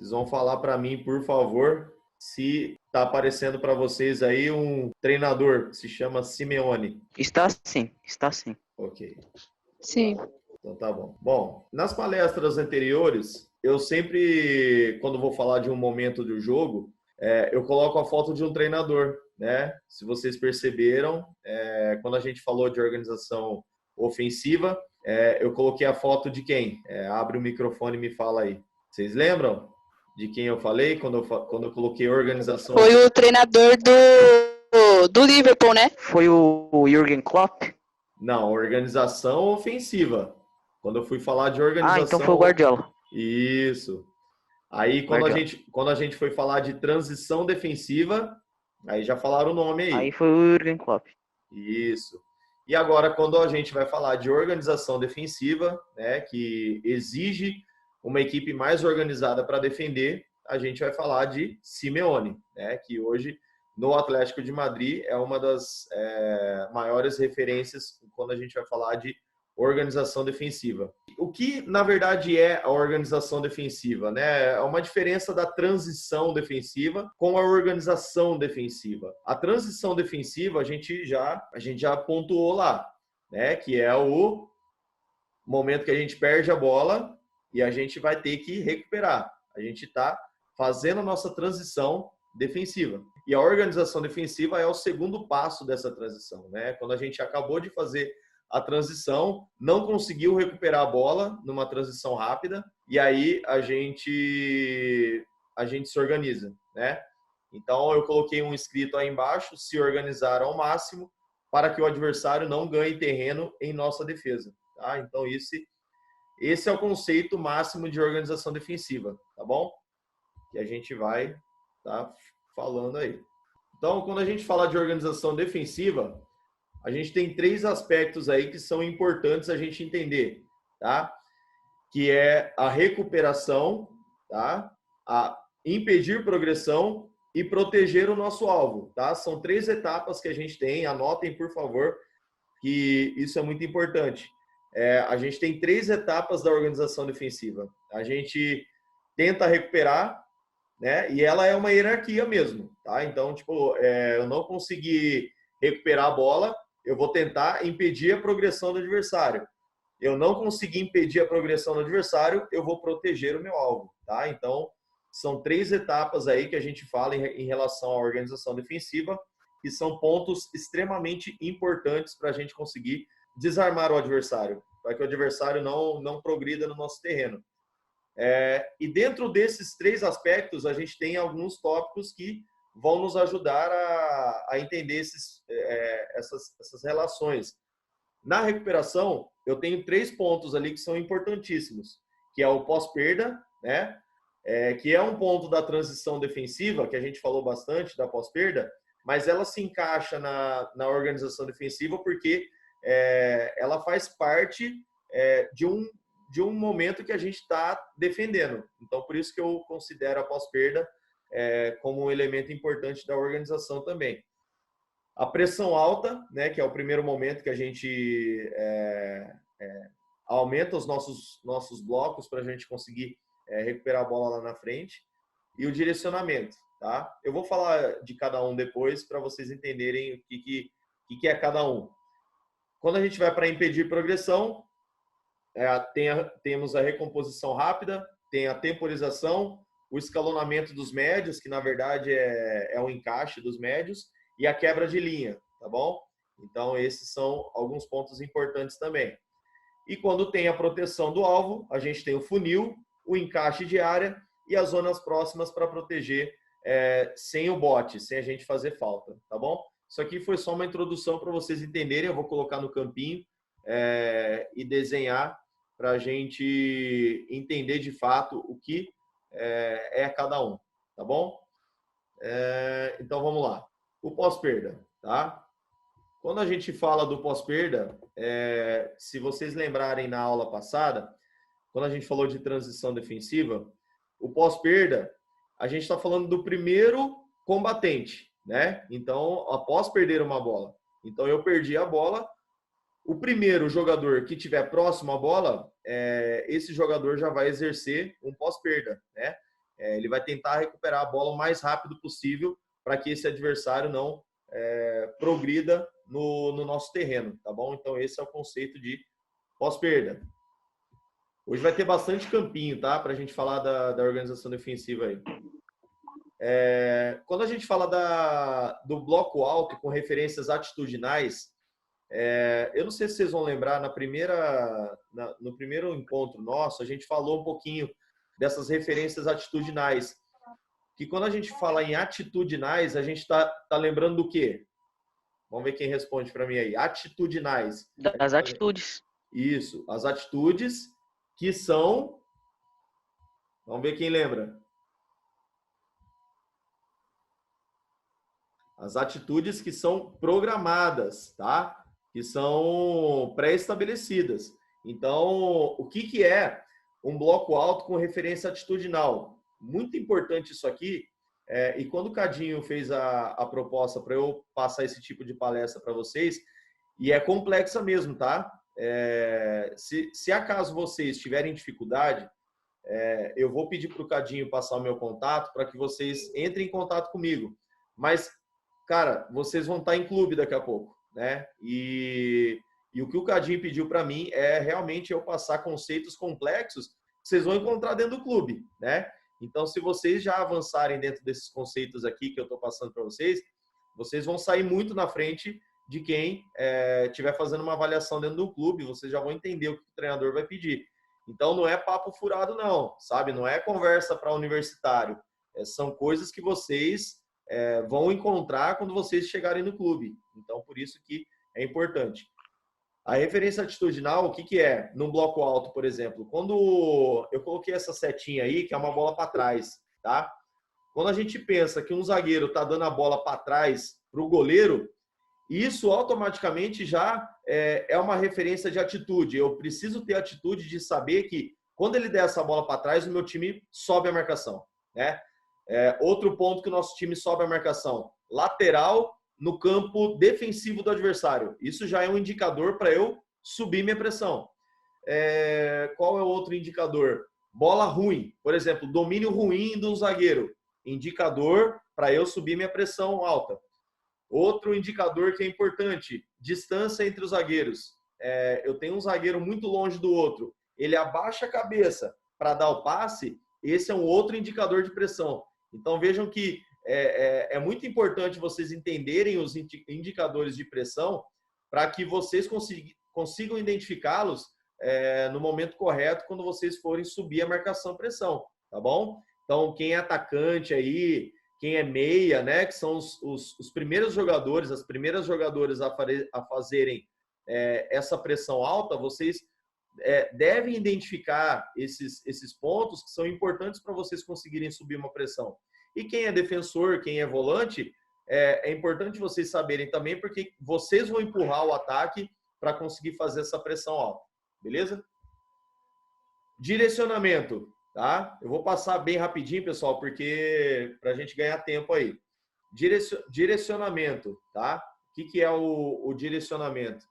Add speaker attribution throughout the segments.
Speaker 1: Vocês vão falar para mim, por favor, se está aparecendo para vocês aí um treinador que se chama Simeone.
Speaker 2: Está sim, está sim.
Speaker 1: Ok.
Speaker 3: Sim.
Speaker 1: Então tá bom. Bom, nas palestras anteriores, eu sempre, quando vou falar de um momento do jogo, eu coloco a foto de um treinador, né? Se vocês perceberam, quando a gente falou de organização ofensiva, eu coloquei a foto de quem? Abre o microfone e me fala aí. Vocês lembram de quem eu falei quando eu coloquei organização?
Speaker 3: Foi o treinador do Liverpool, né?
Speaker 2: Foi o Jürgen Klopp?
Speaker 1: Não, organização ofensiva. Quando eu fui falar de organização...
Speaker 2: Ah, então foi o Guardiola.
Speaker 1: Isso. Aí, quando a gente foi falar de transição defensiva, aí já falaram o nome aí.
Speaker 2: Aí foi o Jürgen Klopp.
Speaker 1: Isso. E agora, quando a gente vai falar de organização defensiva, né, que exige uma equipe mais organizada para defender, a gente vai falar de Simeone, né, que hoje no Atlético de Madrid é uma das maiores referências quando a gente vai falar de organização defensiva. O que, na verdade, é a organização defensiva, né? É uma diferença da transição defensiva com a organização defensiva. A transição defensiva, a gente já pontuou lá, né? Que é o momento que a gente perde a bola e a gente vai ter que recuperar. A gente está fazendo a nossa transição defensiva. E a organização defensiva é o segundo passo dessa transição, né? Quando a gente acabou de fazer a transição, não conseguiu recuperar a bola numa transição rápida, e aí a gente se organiza, né? Então, eu coloquei um escrito aí embaixo, se organizar ao máximo, para que o adversário não ganhe terreno em nossa defesa, tá? Então, esse é o conceito máximo de organização defensiva, tá bom? Que a gente vai tá falando aí. Então, quando a gente fala de organização defensiva, a gente tem 3 aspectos aí que são importantes a gente entender, tá? Que é a recuperação, tá? A impedir progressão e proteger o nosso alvo, tá? São 3 etapas que a gente tem, anotem, por favor, que isso é muito importante. A gente tem 3 etapas da organização defensiva. A gente tenta recuperar, né? E ela é uma hierarquia mesmo, tá? Então, tipo, eu não consegui recuperar a bola, eu vou tentar impedir a progressão do adversário. Eu não consegui impedir a progressão do adversário, eu vou proteger o meu alvo, tá? Então, são 3 etapas aí que a gente fala em relação à organização defensiva, que são pontos extremamente importantes para a gente conseguir desarmar o adversário, para que o adversário não progrida no nosso terreno. E dentro desses 3 aspectos, a gente tem alguns tópicos que vão nos ajudar a entender essas relações. Na recuperação, eu tenho 3 pontos ali que são importantíssimos, que é o pós-perda, né? Que é um ponto da transição defensiva, que a gente falou bastante da pós-perda, mas ela se encaixa na organização defensiva porque ela faz parte de um momento que a gente está defendendo. Então, por isso que eu considero a pós-perda como um elemento importante da organização também. A pressão alta, né, que é o primeiro momento que a gente aumenta os nossos blocos para a gente conseguir recuperar a bola lá na frente. E o direcionamento, tá? Eu vou falar de cada um depois para vocês entenderem o que é cada um. Quando a gente vai para impedir progressão, temos a recomposição rápida, tem a temporização, o escalonamento dos médios, que na verdade é o encaixe dos médios, e a quebra de linha, tá bom? Então, esses são alguns pontos importantes também. E quando tem a proteção do alvo, a gente tem o funil, o encaixe de área e as zonas próximas para proteger sem o bote, sem a gente fazer falta, tá bom? Isso aqui foi só uma introdução para vocês entenderem. Eu vou colocar no campinho e desenhar para a gente entender de fato o que é cada um, tá bom? Então, vamos lá. O pós-perda, tá? Quando a gente fala do pós-perda, se vocês lembrarem na aula passada, quando a gente falou de transição defensiva, o pós-perda, a gente está falando do primeiro combatente, né? Então, após perder uma bola. Então, eu perdi a bola, o primeiro jogador que estiver próximo à bola, esse jogador já vai exercer um pós-perda, né? ele vai tentar recuperar a bola o mais rápido possível para que esse adversário não progrida no nosso terreno, tá bom? Então, esse é o conceito de pós-perda. Hoje vai ter bastante campinho, tá? Para a gente falar da organização defensiva aí. Quando a gente fala do bloco alto com referências atitudinais, eu não sei se vocês vão lembrar, no primeiro encontro nosso, a gente falou um pouquinho dessas referências atitudinais. Que quando a gente fala em atitudinais, a gente tá lembrando do quê? Vamos ver quem responde para mim aí. Atitudinais.
Speaker 2: Das atitudes.
Speaker 1: Isso, as atitudes que são... Vamos ver quem lembra. As atitudes que são programadas, tá? Que são pré-estabelecidas. Então, o que é um bloco alto com referência atitudinal? Muito importante isso aqui. E quando o Cadinho fez a proposta para eu passar esse tipo de palestra para vocês, e é complexa mesmo, tá? Se acaso vocês tiverem dificuldade, eu vou pedir para o Cadinho passar o meu contato para que vocês entrem em contato comigo. Mas, cara, vocês vão estar em clube daqui a pouco, né? E o que o Cadinho pediu para mim é realmente eu passar conceitos complexos que vocês vão encontrar dentro do clube, né? Então, se vocês já avançarem dentro desses conceitos aqui que eu estou passando para vocês, vocês vão sair muito na frente de quem estiver fazendo uma avaliação dentro do clube, vocês já vão entender o que o treinador vai pedir. Então, não é papo furado, não, sabe? Não é conversa para universitário. São coisas que vocês vão encontrar quando vocês chegarem no clube. Então, por isso que é importante. A referência atitudinal, o que é? Num bloco alto, por exemplo, quando eu coloquei essa setinha aí, que é uma bola para trás, tá? Quando a gente pensa que um zagueiro está dando a bola para trás para o goleiro, isso automaticamente já é uma referência de atitude. Eu preciso ter atitude de saber que quando ele der essa bola para trás, o meu time sobe a marcação, né? Outro ponto que o nosso time sobe a marcação, lateral no campo defensivo do adversário. Isso já é um indicador para eu subir minha pressão. Qual é o outro indicador? Bola ruim. Por exemplo, domínio ruim do zagueiro. Indicador para eu subir minha pressão alta. Outro indicador que é importante, distância entre os zagueiros. Eu tenho um zagueiro muito longe do outro. Ele abaixa a cabeça para dar o passe. Esse é um outro indicador de pressão. Então, vejam que é muito importante vocês entenderem os indicadores de pressão para que vocês consigam identificá-los no momento correto quando vocês forem subir a marcação-pressão, tá bom? Então, quem é atacante aí, quem é meia, né, que são os primeiros jogadores, as primeiras jogadoras a fazerem essa pressão alta, vocês devem identificar esses pontos que são importantes para vocês conseguirem subir uma pressão. E quem é defensor, quem é volante, é importante vocês saberem também, porque vocês vão empurrar o ataque para conseguir fazer essa pressão alta. Beleza? Direcionamento, tá? Eu vou passar bem rapidinho, pessoal, porque para a gente ganhar tempo aí. Direcionamento, tá? O que é o direcionamento?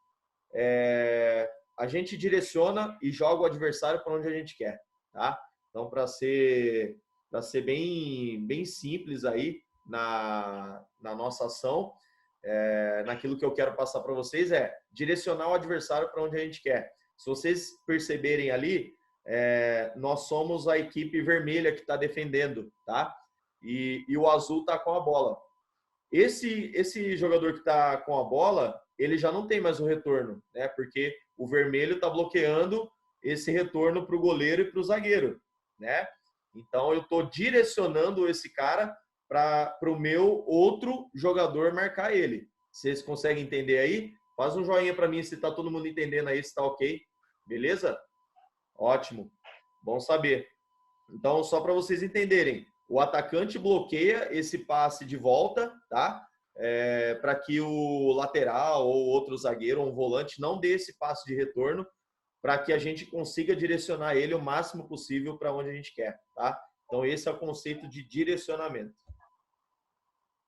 Speaker 1: A gente direciona e joga o adversário para onde a gente quer, tá? Então, para ser bem simples aí na nossa ação, naquilo que eu quero passar para vocês direcionar o adversário para onde a gente quer. Se vocês perceberem ali, nós somos a equipe vermelha que está defendendo, tá? E o azul está com a bola. Esse jogador que está com a bola, ele já não tem mais o retorno, né? Porque o vermelho está bloqueando esse retorno para o goleiro e para o zagueiro, né? Então, eu estou direcionando esse cara para o meu outro jogador marcar ele. Vocês conseguem entender aí? Faz um joinha para mim se está todo mundo entendendo aí, se está ok. Beleza? Ótimo. Bom saber. Então, só para vocês entenderem, o atacante bloqueia esse passe de volta, tá? Para que o lateral ou outro zagueiro ou um volante não dê esse passe de retorno, para que a gente consiga direcionar ele o máximo possível para onde a gente quer, tá? Então, esse é o conceito de direcionamento.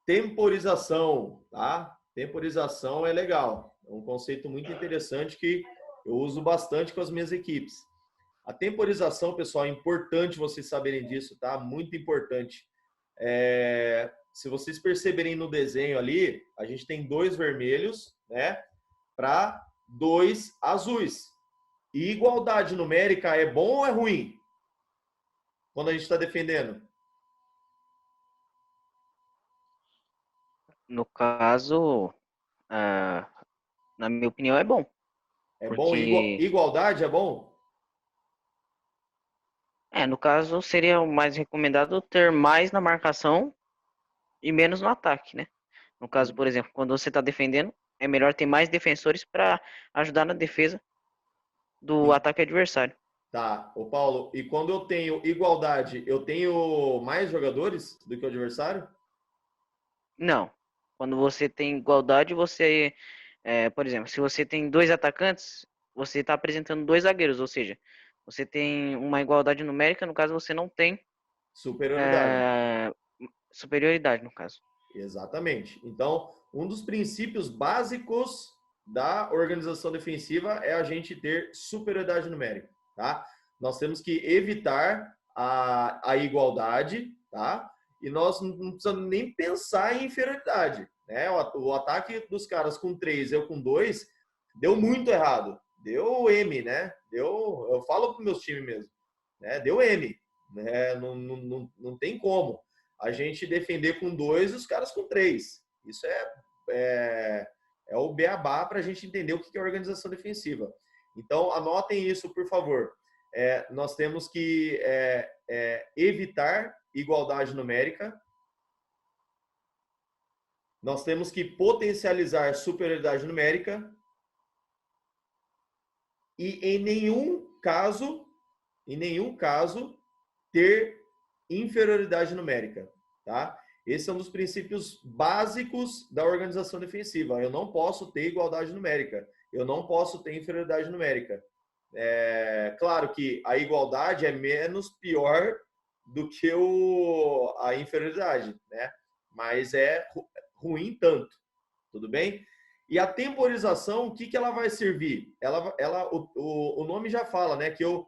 Speaker 1: Temporização, tá? Temporização é legal. É um conceito muito interessante que eu uso bastante com as minhas equipes. A temporização, pessoal, é importante vocês saberem disso, tá? Muito importante. Se vocês perceberem no desenho ali, a gente tem 2 vermelhos, né? Para 2 azuis. E igualdade numérica é bom ou é ruim? Quando a gente está defendendo?
Speaker 2: No caso, na minha opinião, é bom.
Speaker 1: É bom?
Speaker 2: Porque,
Speaker 1: Igualdade é bom?
Speaker 2: no caso, seria o mais recomendado ter mais na marcação e menos no ataque, né? No caso, por exemplo, quando você está defendendo, é melhor ter mais defensores para ajudar na defesa do ataque adversário.
Speaker 1: Tá. Ô Paulo, e quando eu tenho igualdade, eu tenho mais jogadores do que o adversário?
Speaker 2: Não. Quando você tem igualdade, por exemplo, se você tem 2 atacantes, você está apresentando 2 zagueiros, ou seja, você tem uma igualdade numérica, no caso você não tem
Speaker 1: Superioridade.
Speaker 2: superioridade, no caso.
Speaker 1: Exatamente. Então, um dos princípios básicos da organização defensiva é a gente ter superioridade numérica, tá? Nós temos que evitar a igualdade, tá? E nós não precisamos nem pensar em inferioridade, né? O ataque dos caras com 3, eu com 2, deu muito errado. Deu M, né? Eu falo para meus times mesmo, né? Deu M, né? Não tem como a gente defender com 2 e os caras com 3. Isso é o beabá para a gente entender o que é organização defensiva. Então, anotem isso, por favor. Nós temos que evitar igualdade numérica. Nós temos que potencializar superioridade numérica. E em nenhum caso, ter inferioridade numérica, tá? Esse é um dos princípios básicos da organização defensiva. Eu não posso ter igualdade numérica. Eu não posso ter inferioridade numérica. Claro que a igualdade é menos pior do que a inferioridade, né? Mas é ruim tanto, tudo bem? E a temporização, o que ela vai servir? O nome já fala, né? Que eu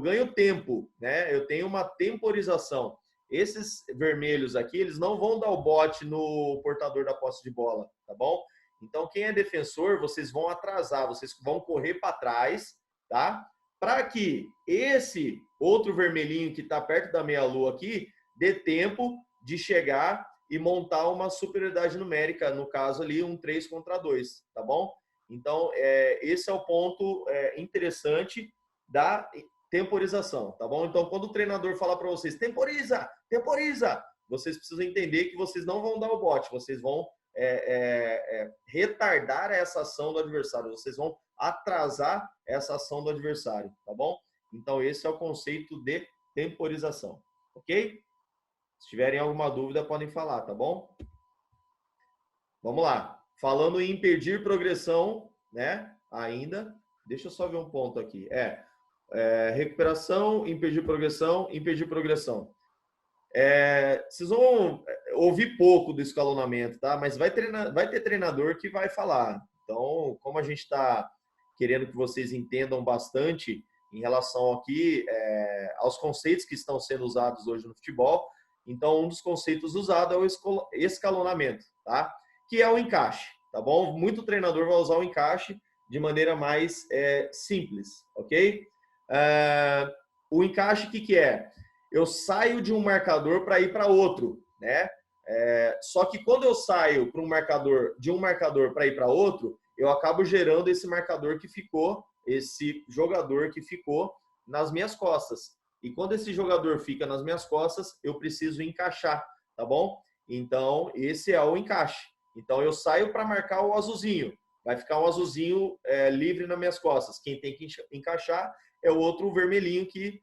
Speaker 1: ganho tempo, né? Eu tenho uma temporização. Esses vermelhos aqui, eles não vão dar o bote no portador da posse de bola, tá bom? Então, quem é defensor, vocês vão atrasar, vocês vão correr para trás, tá? Para que esse outro vermelhinho que está perto da meia-lua aqui dê tempo de chegar e montar uma superioridade numérica, no caso ali, um 3 contra 2, tá bom? Então, esse é o ponto interessante da temporização, tá bom? Então, quando o treinador fala para vocês, temporiza, vocês precisam entender que vocês não vão dar o bote, vocês vão retardar essa ação do adversário, vocês vão atrasar essa ação do adversário, tá bom? Então, esse é o conceito de temporização, ok? Se tiverem alguma dúvida, podem falar, tá bom? Vamos lá. Falando em impedir progressão, né? Ainda. Deixa eu só ver um ponto aqui. Recuperação, impedir progressão, impedir progressão. Vocês vão ouvir pouco do escalonamento, tá? Mas vai ter treinador que vai falar. Então, como a gente está querendo que vocês entendam bastante em relação aqui aos conceitos que estão sendo usados hoje no futebol, então um dos conceitos usados é o escalonamento, tá? Que é o encaixe, tá bom? Muito treinador vai usar o encaixe de maneira mais simples, ok? O encaixe, o que é? Eu saio de um marcador para ir para outro, né? Só que quando eu saio de um marcador para ir para outro, eu acabo gerando esse marcador que ficou, esse jogador que ficou nas minhas costas. E quando esse jogador fica nas minhas costas, eu preciso encaixar, tá bom? Então, esse é o encaixe. Então, eu saio para marcar o azulzinho. Vai ficar um azulzinho livre nas minhas costas. Quem tem que encaixar é o outro vermelhinho que,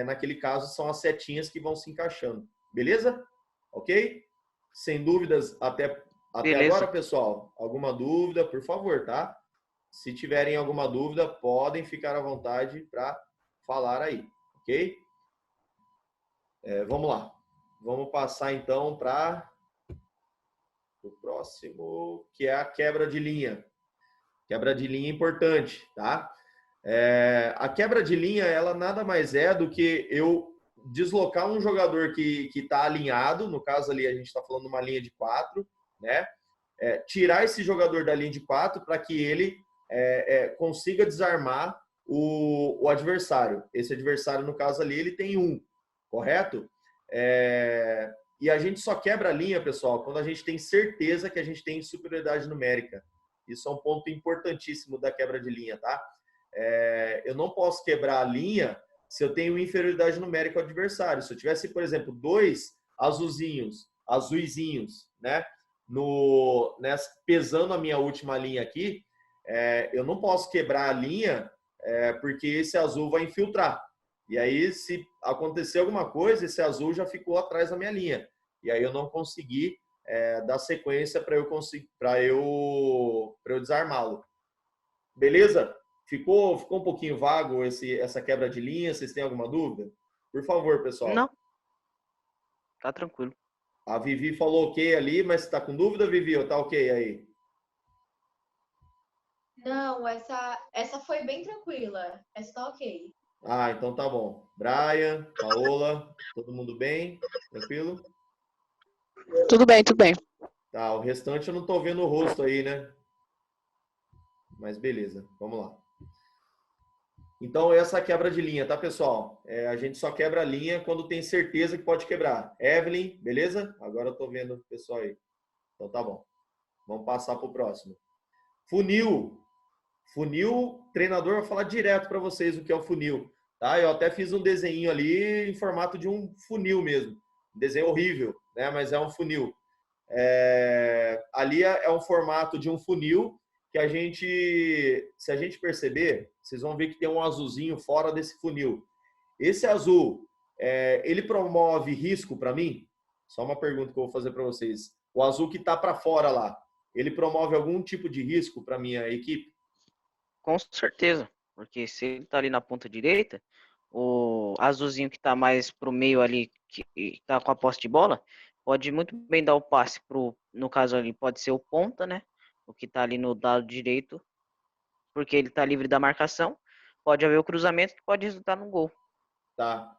Speaker 1: naquele caso, são as setinhas que vão se encaixando. Beleza? Ok? Sem dúvidas até agora, pessoal? Alguma dúvida, por favor, tá? Se tiverem alguma dúvida, podem ficar à vontade para falar aí, ok? Vamos lá. Vamos passar, então, para o próximo, que é a quebra de linha. Quebra de linha é importante, tá? A quebra de linha, ela nada mais é do que eu deslocar um jogador que está alinhado, no caso ali a gente está falando de uma linha de 4, né? Tirar esse jogador da linha de 4 para que ele consiga desarmar o adversário. Esse adversário, no caso ali, ele tem 1, correto? E a gente só quebra a linha, pessoal, quando a gente tem certeza que a gente tem superioridade numérica. Isso é um ponto importantíssimo da quebra de linha, tá? Eu não posso quebrar a linha se eu tenho inferioridade numérica ao adversário. Se eu tivesse, por exemplo, 2 azuizinhos, né, pesando a minha última linha aqui, eu não posso quebrar a linha porque esse azul vai infiltrar. E aí, se acontecer alguma coisa, esse azul já ficou atrás da minha linha. E aí eu não consegui dar sequência para eu desarmá-lo. Beleza? Ficou um pouquinho vago essa quebra de linha? Vocês têm alguma dúvida? Por favor, pessoal.
Speaker 2: Não. Tá tranquilo.
Speaker 1: A Vivi falou ok ali, mas você tá com dúvida, Vivi? Ou tá ok aí?
Speaker 4: Não, essa foi bem tranquila. Essa tá ok.
Speaker 1: Ah, então tá bom. Brian, Paola, todo mundo bem? Tranquilo?
Speaker 3: Tudo bem, tudo bem.
Speaker 1: Tá, o restante eu não tô vendo o rosto aí, né? Mas beleza, vamos lá. Então, essa é a quebra de linha, tá, pessoal? A gente só quebra a linha quando tem certeza que pode quebrar. Evelyn, beleza? Agora eu tô vendo o pessoal aí. Então, tá bom. Vamos passar pro próximo. Funil. Funil, treinador vai falar direto para vocês o que é o funil, tá? Eu até fiz um desenho ali em formato de um funil mesmo. Um desenho horrível, né? Mas é um funil. Ali é um formato de um funil que se a gente perceber, vocês vão ver que tem um azulzinho fora desse funil. Esse azul, ele promove risco para mim? Só uma pergunta que eu vou fazer para vocês. O azul que está para fora lá, ele promove algum tipo de risco para minha equipe?
Speaker 2: Com certeza. Porque se ele tá ali na ponta direita, o azulzinho que tá mais pro meio ali, que tá com a posse de bola, pode muito bem dar o passe no caso ali, pode ser o ponta, né? O que tá ali no lado direito, porque ele tá livre da marcação. Pode haver o cruzamento que pode resultar no gol.
Speaker 1: Tá.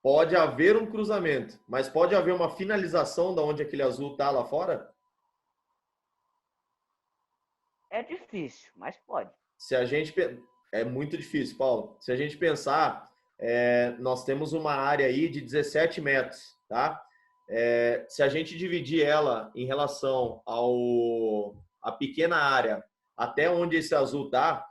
Speaker 1: Pode haver um cruzamento, mas pode haver uma finalização da onde aquele azul tá lá fora?
Speaker 2: É difícil, mas pode.
Speaker 1: Se a gente é muito difícil, Paulo. Se a gente pensar, nós temos uma área aí de 17 metros, tá? Se a gente dividir ela em relação à pequena área até onde esse azul tá,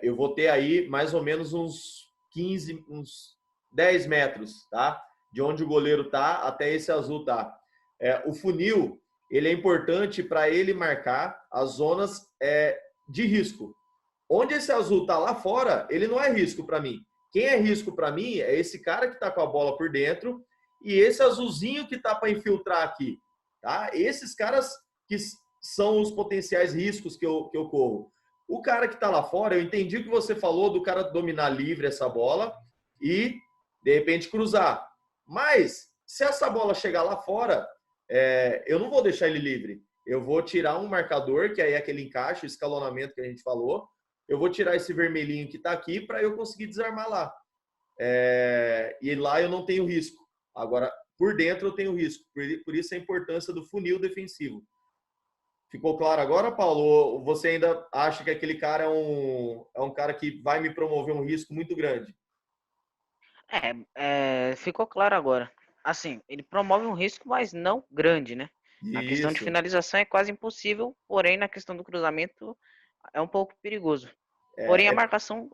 Speaker 1: eu vou ter aí mais ou menos uns 15, uns 10 metros, tá? De onde o goleiro tá até esse azul tá. O funil, ele é importante para ele marcar as zonas de risco. Onde esse azul tá lá fora, ele não é risco para mim. Quem é risco para mim é esse cara que tá com a bola por dentro e esse azulzinho que tá para infiltrar aqui, tá? Esses caras que são os potenciais riscos que eu corro. O cara que tá lá fora, eu entendi o que você falou do cara dominar livre essa bola e de repente cruzar. Mas se essa bola chegar lá fora, eu não vou deixar ele livre. Eu vou tirar um marcador, que aí é aquele encaixe, o escalonamento que a gente falou. Eu vou tirar esse vermelhinho que está aqui para eu conseguir desarmar lá. E lá eu não tenho risco. Agora, por dentro eu tenho risco. Por isso a importância do funil defensivo. Ficou claro agora, Paulo? Ou você ainda acha que aquele cara é um cara que vai me promover um risco muito grande?
Speaker 2: Ficou claro agora. Assim, ele promove um risco, mas não grande, né? Na questão de finalização é quase impossível, porém na questão do cruzamento é um pouco perigoso. Porém a marcação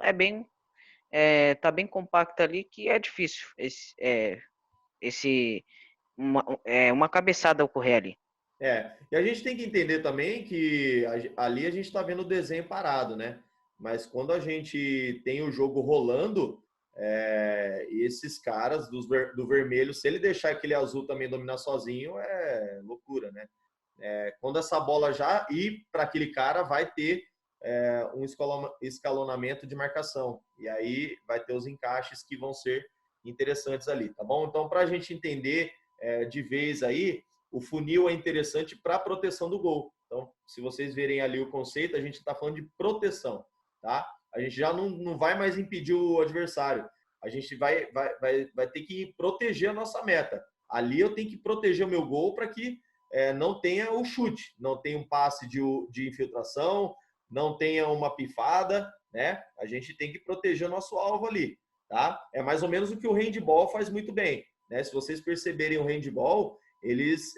Speaker 2: tá bem compacta ali, que é difícil uma cabeçada ocorrer ali.
Speaker 1: E a gente tem que entender também que ali a gente está vendo o desenho parado, né? Mas quando a gente tem o jogo rolando, esses caras do vermelho, se ele deixar aquele azul também dominar sozinho, é loucura, né? Quando essa bola já ir para aquele cara, vai ter um escalonamento de marcação. E aí vai ter os encaixes que vão ser interessantes ali, tá bom? Então, para a gente entender de vez aí, o funil é interessante para a proteção do gol. Então, se vocês verem ali o conceito, a gente está falando de proteção, tá? a gente já não vai mais impedir o adversário. A gente vai ter que proteger a nossa meta. Ali eu tenho que proteger o meu gol para que não tenha o chute, não tenha um passe de infiltração, não tenha uma pifada, né? A gente tem que proteger o nosso alvo ali, tá? É mais ou menos o que o handball faz muito bem, né? Se vocês perceberem o handball, eles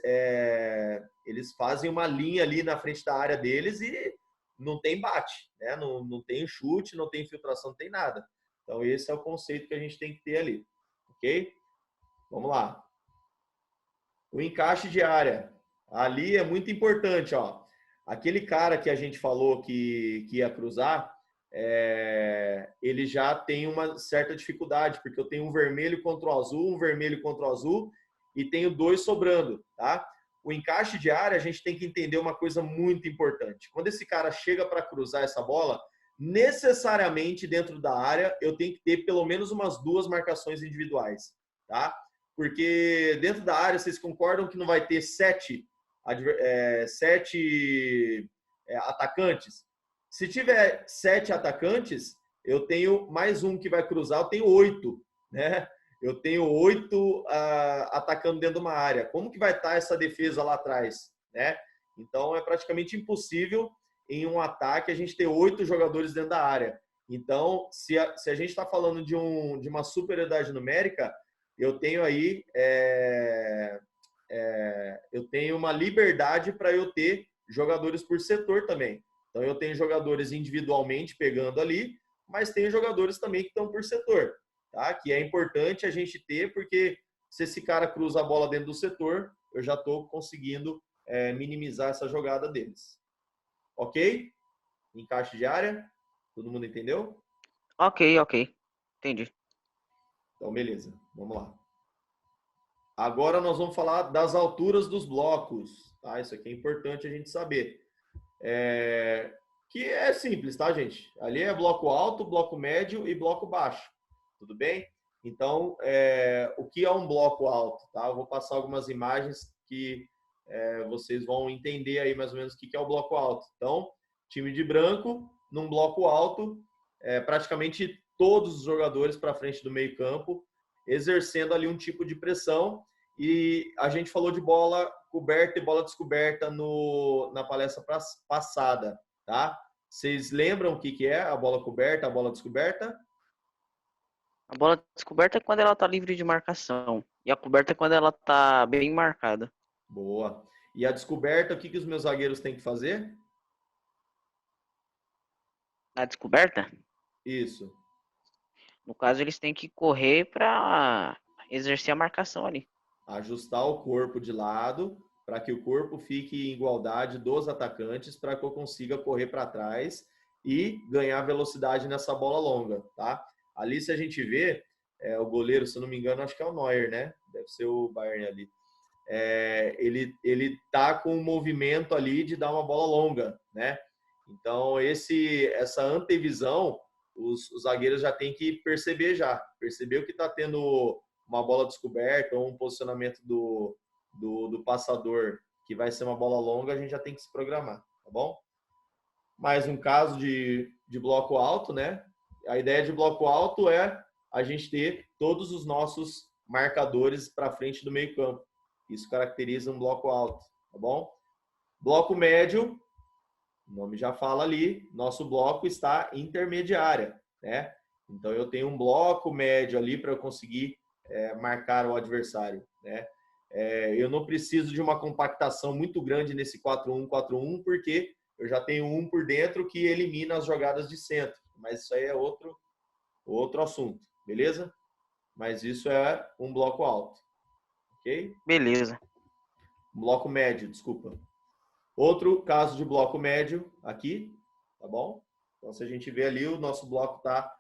Speaker 1: fazem uma linha ali na frente da área deles e não tem bate, né? Não tem chute, não tem infiltração, não tem nada. Então esse é o conceito que a gente tem que ter ali, ok? Vamos lá. O encaixe de área. Ali é muito importante, ó. Aquele cara que a gente falou que ia cruzar, ele já tem uma certa dificuldade, porque eu tenho um vermelho contra o azul, um vermelho contra o azul, e tenho 2 sobrando, tá? O encaixe de área, a gente tem que entender uma coisa muito importante. Quando esse cara chega para cruzar essa bola, necessariamente dentro da área, eu tenho que ter pelo menos umas 2 marcações individuais, tá? Porque dentro da área, vocês concordam que não vai ter 7 atacantes? Se tiver 7 atacantes, eu tenho mais um que vai cruzar, eu tenho 8, né? Eu tenho 8 atacando dentro de uma área. Como que vai estar essa defesa lá atrás, né? Então, é praticamente impossível em um ataque a gente ter 8 jogadores dentro da área. Então, se a gente está falando de uma superioridade numérica, eu tenho aí eu tenho uma liberdade para eu ter jogadores por setor também. Então, eu tenho jogadores individualmente pegando ali, mas tenho jogadores também que estão por setor, tá? Que é importante a gente ter, porque se esse cara cruza a bola dentro do setor, eu já estou conseguindo minimizar essa jogada deles. Ok? Encaixe de área? Todo mundo entendeu?
Speaker 2: Ok. Entendi.
Speaker 1: Então, beleza. Vamos lá. Agora nós vamos falar das alturas dos blocos, tá? Isso aqui é importante a gente saber. Que é simples, tá, gente? Ali é bloco alto, bloco médio e bloco baixo. Tudo bem? Então, o que é um bloco alto, tá? Eu vou passar algumas imagens que vocês vão entender aí mais ou menos o que é o bloco alto. Então, time de branco, num bloco alto, praticamente todos os jogadores para frente do meio campo, exercendo ali um tipo de pressão. E a gente falou de bola coberta e bola descoberta na palestra passada, tá? Vocês lembram o que é a bola coberta, a bola descoberta?
Speaker 2: A bola descoberta é quando ela tá livre de marcação. E a coberta é quando ela tá bem marcada.
Speaker 1: Boa. E a descoberta, o que os meus zagueiros têm que fazer?
Speaker 2: A descoberta,
Speaker 1: Isso.
Speaker 2: no caso, eles têm que correr para exercer a marcação ali.
Speaker 1: Ajustar o corpo de lado para que o corpo fique em igualdade dos atacantes, para que eu consiga correr para trás e ganhar velocidade nessa bola longa, tá? Ali, se a gente vê, o goleiro, se eu não me engano, acho que é o Neuer, né? Deve ser o Bayern ali. Ele tá com um movimento ali de dar uma bola longa, né? Então, essa antevisão, os zagueiros já têm que perceber o que está tendo uma bola descoberta ou um posicionamento do passador que vai ser uma bola longa, a gente já tem que se programar, tá bom? Mais um caso de bloco alto, né? A ideia de bloco alto é a gente ter todos os nossos marcadores para frente do meio campo. Isso caracteriza um bloco alto, tá bom? Bloco médio, o nome já fala ali, nosso bloco está intermediária, né? Então, eu tenho um bloco médio ali para eu conseguir marcar o adversário, né? Eu não preciso de uma compactação muito grande nesse 4-1-4-1, porque eu já tenho um por dentro que elimina as jogadas de centro. Mas isso aí é outro assunto, beleza? Mas isso é um bloco alto, ok?
Speaker 2: Beleza.
Speaker 1: Bloco médio, desculpa. Outro caso de bloco médio aqui, tá bom? Então, se a gente vê ali, o nosso bloco está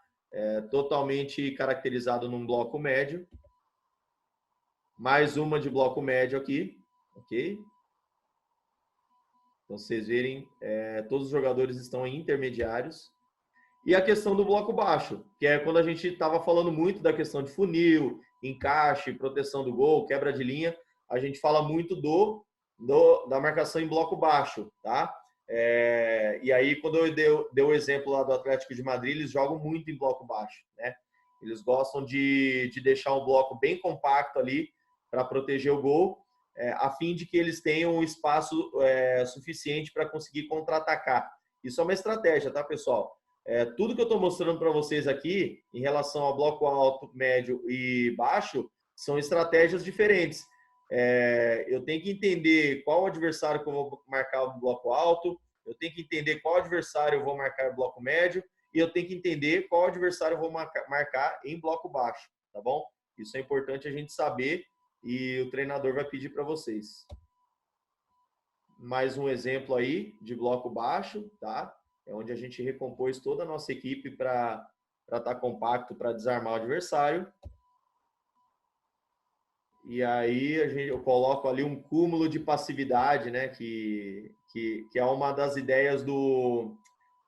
Speaker 1: totalmente caracterizado num bloco médio. Mais uma de bloco médio aqui, ok? Então, vocês verem, todos os jogadores estão em intermediários. E a questão do bloco baixo, que é quando a gente estava falando muito da questão de funil, encaixe, proteção do gol, quebra de linha, a gente fala muito da marcação em bloco baixo, tá? E aí, quando eu dei o exemplo lá do Atlético de Madrid, eles jogam muito em bloco baixo, né? Eles gostam de deixar um bloco bem compacto ali para proteger o gol, a fim de que eles tenham um espaço suficiente para conseguir contra-atacar. Isso é uma estratégia, tá, pessoal? Tudo que eu estou mostrando para vocês aqui, em relação ao bloco alto, médio e baixo, são estratégias diferentes. Eu tenho que entender qual adversário que eu vou marcar o bloco alto, eu tenho que entender qual adversário eu vou marcar o bloco médio, e eu tenho que entender qual adversário eu vou marcar em bloco baixo, tá bom? Isso é importante a gente saber e o treinador vai pedir para vocês. Mais um exemplo aí de bloco baixo, tá? É onde a gente recompôs toda a nossa equipe para estar compacto, para desarmar o adversário. E aí eu coloco ali um cúmulo de passividade, né? Que é uma das ideias do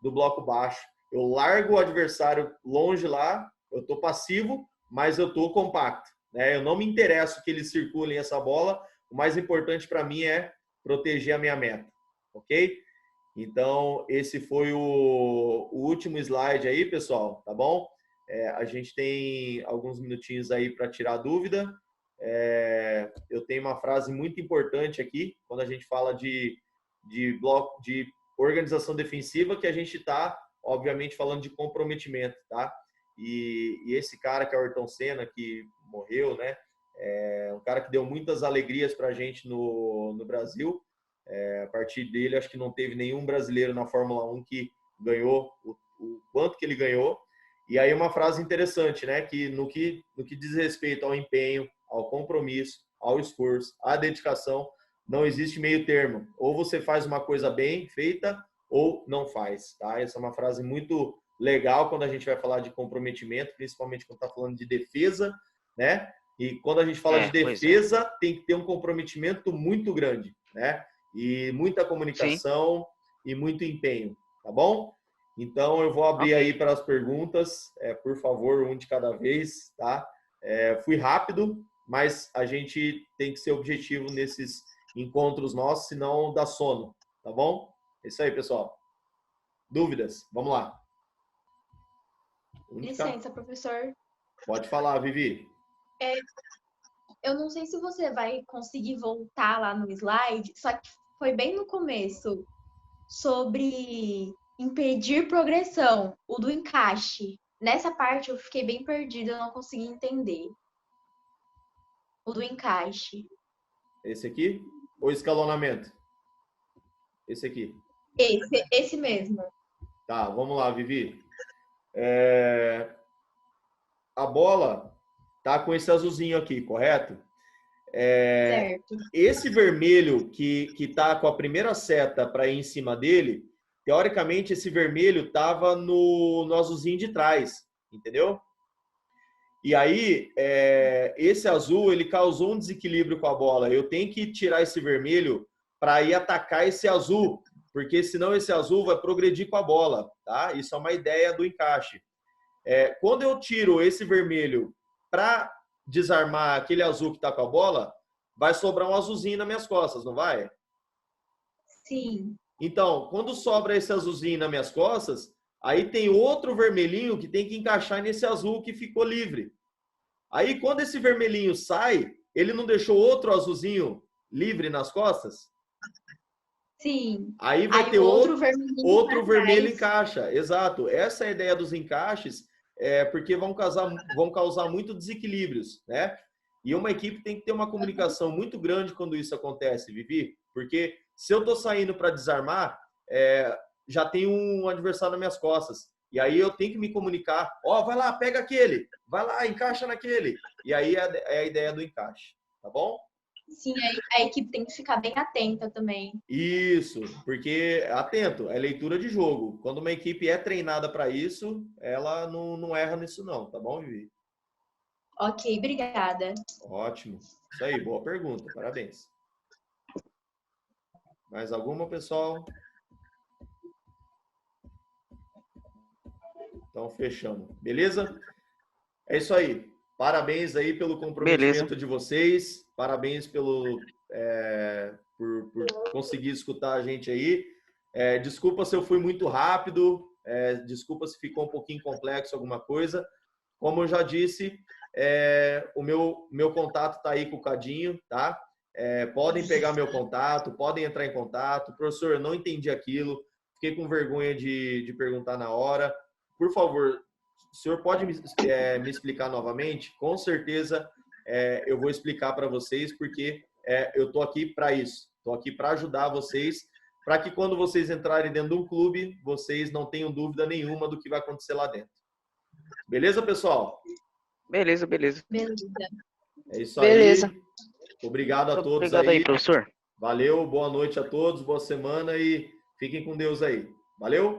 Speaker 1: bloco baixo. Eu largo o adversário longe lá, eu estou passivo, mas eu estou compacto, né? Eu não me interesso que eles circulem essa bola. O mais importante para mim é proteger a minha meta, ok? Então, esse foi o último slide aí, pessoal, tá bom? A gente tem alguns minutinhos aí para tirar dúvida. Eu tenho uma frase muito importante aqui, quando a gente fala de bloco, de organização defensiva, que a gente está, obviamente, falando de comprometimento, tá? E esse cara, que é o Ayrton Senna, que morreu, né? É um cara que deu muitas alegrias para a gente no Brasil. A partir dele, acho que não teve nenhum brasileiro na Fórmula 1 que ganhou o quanto que ele ganhou. E aí uma frase interessante, né? Que no que diz respeito ao empenho, ao compromisso, ao esforço, à dedicação, não existe meio termo. Ou você faz uma coisa bem feita ou não faz, tá? Essa é uma frase muito legal quando a gente vai falar de comprometimento, principalmente quando está falando de defesa, né? E quando a gente fala de defesa, tem que ter um comprometimento muito grande, né? E muita comunicação e muito empenho, tá bom? Então, eu vou abrir aí para as perguntas, por favor, um de cada vez, tá? Fui rápido, mas a gente tem que ser objetivo nesses encontros nossos, senão dá sono, tá bom? É isso aí, pessoal. Dúvidas? Vamos lá.
Speaker 4: Licença, professor.
Speaker 1: Pode falar, Vivi.
Speaker 4: Eu não sei se você vai conseguir voltar lá no slide, só que foi bem no começo, sobre impedir progressão, o do encaixe. Nessa parte eu fiquei bem perdida, eu não consegui entender. O do encaixe.
Speaker 1: Esse aqui? Ou escalonamento? Esse aqui.
Speaker 4: Esse mesmo.
Speaker 1: Tá, vamos lá, Vivi. A bola tá com esse azulzinho aqui, correto?
Speaker 4: Certo.
Speaker 1: Esse vermelho que tá com a primeira seta para ir em cima dele, teoricamente esse vermelho estava no azulzinho de trás, entendeu? E aí, esse azul, ele causou um desequilíbrio com a bola. Eu tenho que tirar esse vermelho para ir atacar esse azul, porque senão esse azul vai progredir com a bola, tá? Isso é uma ideia do encaixe. Quando eu tiro esse vermelho para desarmar aquele azul que está com a bola, vai sobrar um azulzinho nas minhas costas, não vai?
Speaker 4: Sim.
Speaker 1: Então, quando sobra esse azulzinho nas minhas costas, aí tem outro vermelhinho que tem que encaixar nesse azul que ficou livre. Aí, quando esse vermelhinho sai, ele não deixou outro azulzinho livre nas costas?
Speaker 4: Sim.
Speaker 1: Aí vai ter outro vermelho
Speaker 4: trás.
Speaker 1: encaixa. Exato. Essa é a ideia dos encaixes, porque vão causar muito desequilíbrios, né? E uma equipe tem que ter uma comunicação muito grande quando isso acontece, Vivi, porque se eu estou saindo para desarmar, já tem um adversário nas minhas costas. E aí eu tenho que me comunicar, vai lá, pega aquele, vai lá, encaixa naquele. E aí é a ideia do encaixe, tá bom?
Speaker 4: Sim, a equipe tem que ficar bem atenta também.
Speaker 1: Isso, porque, atento, é leitura de jogo. Quando uma equipe é treinada para isso, ela não erra nisso não, tá bom, Vivi?
Speaker 4: Ok, obrigada.
Speaker 1: Ótimo. Isso aí, boa pergunta, parabéns. Mais alguma, pessoal? Então, fechamos. Beleza? É isso aí. Parabéns aí pelo comprometimento de vocês. Parabéns por conseguir escutar a gente aí. Desculpa se eu fui muito rápido, desculpa se ficou um pouquinho complexo alguma coisa. Como eu já disse, o meu contato está aí com o Cadinho, tá? Podem pegar meu contato, podem entrar em contato. Professor, eu não entendi aquilo, fiquei com vergonha de perguntar na hora. Por favor, o senhor pode me explicar novamente? Com certeza eu vou explicar para vocês, porque eu estou aqui para isso. Estou aqui para ajudar vocês, para que quando vocês entrarem dentro de um clube, vocês não tenham dúvida nenhuma do que vai acontecer lá dentro. Beleza, pessoal?
Speaker 2: Beleza.
Speaker 4: Beleza.
Speaker 1: É isso
Speaker 3: Beleza.
Speaker 1: aí. Obrigado a todos.
Speaker 2: Obrigado aí, professor.
Speaker 1: Valeu, boa noite a todos, boa semana e fiquem com Deus aí. Valeu?